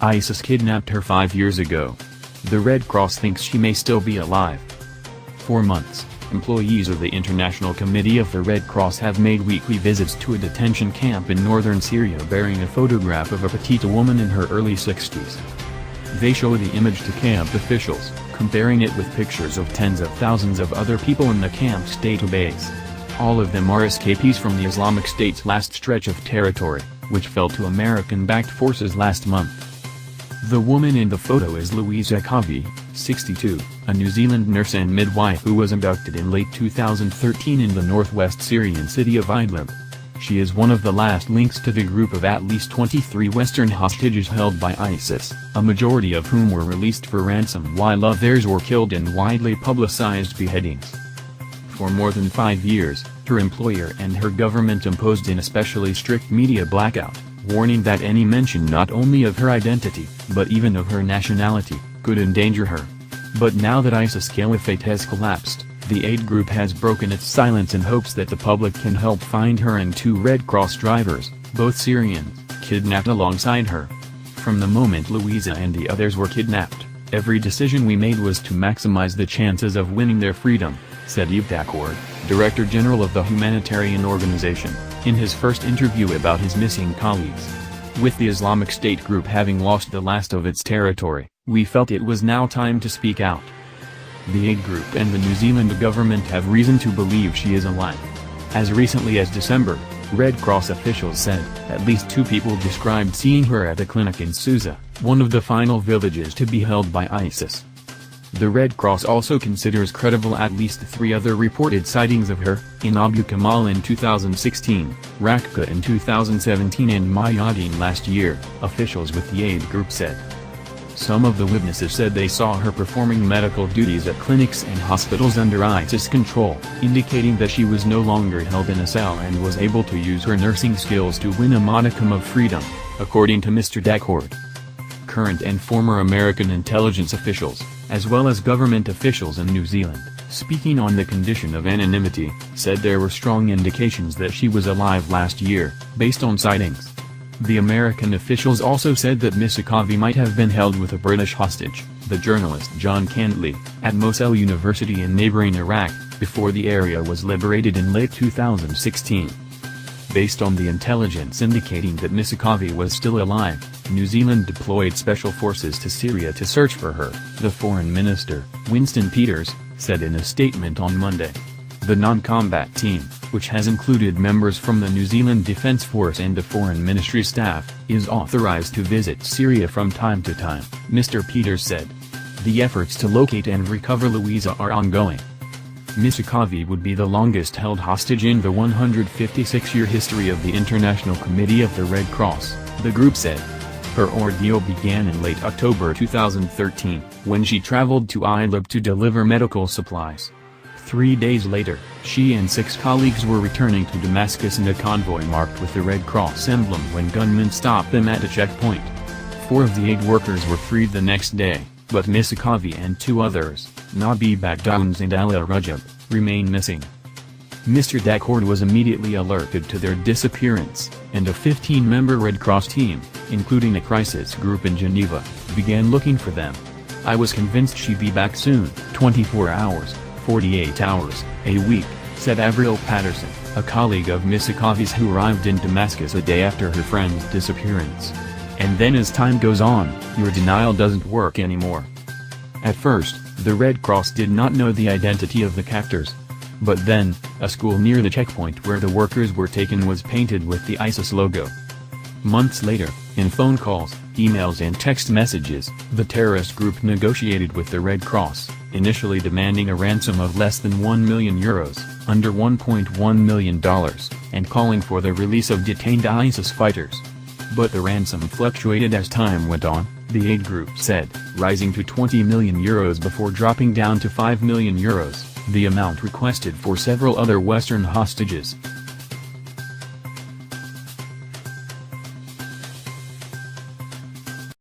ISIS kidnapped her 5 years ago. The Red Cross thinks she may still be alive. For months, employees of the International Committee of the Red Cross have made weekly visits to a detention camp in northern Syria bearing a photograph of a petite woman in her early 60s. They show the image to camp officials, comparing it with pictures of tens of thousands of other people in the camp's database. All of them are escapees from the Islamic State's last stretch of territory, which fell to American-backed forces last month. The woman in the photo is Louisa Covey, 62, a New Zealand nurse and midwife who was abducted in late 2013 in the northwest Syrian city of Idlib. She is one of the last links to the group of at least 23 Western hostages held by ISIS, a majority of whom were released for ransom while others were killed in widely publicized beheadings. For more than 5 years, her employer and her government imposed an especially strict media blackout, warning that any mention not only of her identity, but even of her nationality, could endanger her. But now that ISIS Caliphate has collapsed, the aid group has broken its silence in hopes that the public can help find her and 2 Red Cross drivers, both Syrians, kidnapped alongside her. From the moment Louisa and the others were kidnapped, every decision we made was to maximize the chances of winning their freedom, said Yves Dacourt, Director General of the humanitarian organization, in his first interview about his missing colleagues. With the Islamic State group having lost the last of its territory, we felt it was now time to speak out. The aid group and the New Zealand government have reason to believe she is alive. As recently as December, Red Cross officials said at least 2 people described seeing her at a clinic in Susa, one of the final villages to be held by ISIS. The Red Cross also considers credible at least 3 other reported sightings of her, in Abu Kamal in 2016, Raqqa in 2017 and Mayadeen last year, officials with the aid group said. Some of the witnesses said they saw her performing medical duties at clinics and hospitals under ISIS control, indicating that she was no longer held in a cell and was able to use her nursing skills to win a modicum of freedom, according to Mr. Dacourt. Current and former American intelligence officials, as well as government officials in New Zealand, speaking on the condition of anonymity, said there were strong indications that she was alive last year, based on sightings. The American officials also said that Miss Akavi might have been held with a British hostage, the journalist John Candley, at Mosul University in neighboring Iraq, before the area was liberated in late 2016. Based on the intelligence indicating that Miss Akavi was still alive, New Zealand deployed special forces to Syria to search for her, the Foreign Minister, Winston Peters, said in a statement on Monday. The non-combat team, which has included members from the New Zealand Defence Force and the Foreign Ministry staff, is authorised to visit Syria from time to time, Mr. Peters said. The efforts to locate and recover Louisa are ongoing. Miss Akavi would be the longest-held hostage in the 156-year history of the International Committee of the Red Cross, the group said. Her ordeal began in late October 2013, when she traveled to Idlib to deliver medical supplies. 3 days later, she and 6 colleagues were returning to Damascus in a convoy marked with the Red Cross emblem when gunmen stopped them at a checkpoint. 4 of the 8 workers were freed the next day, but Miss Akavi and 2 others, Nabi Bagdouns and Ala Rajab, remain missing. Mr. Dacourt was immediately alerted to their disappearance, and a 15-member Red Cross team, including a crisis group in Geneva, began looking for them. I was convinced she'd be back soon, 24 hours, 48 hours, a week, said Avril Patterson, a colleague of Miss Akavi's who arrived in Damascus a day after her friend's disappearance. And then as time goes on, your denial doesn't work anymore. At first, the Red Cross did not know the identity of the captors. But then, a school near the checkpoint where the workers were taken was painted with the ISIS logo. Months later, in phone calls, emails and text messages, the terrorist group negotiated with the Red Cross, initially demanding a ransom of less than €1 million, under $1.1 million, and calling for the release of detained ISIS fighters. But the ransom fluctuated as time went on, the aid group said, rising to €20 million before dropping down to €5 million, the amount requested for several other Western hostages.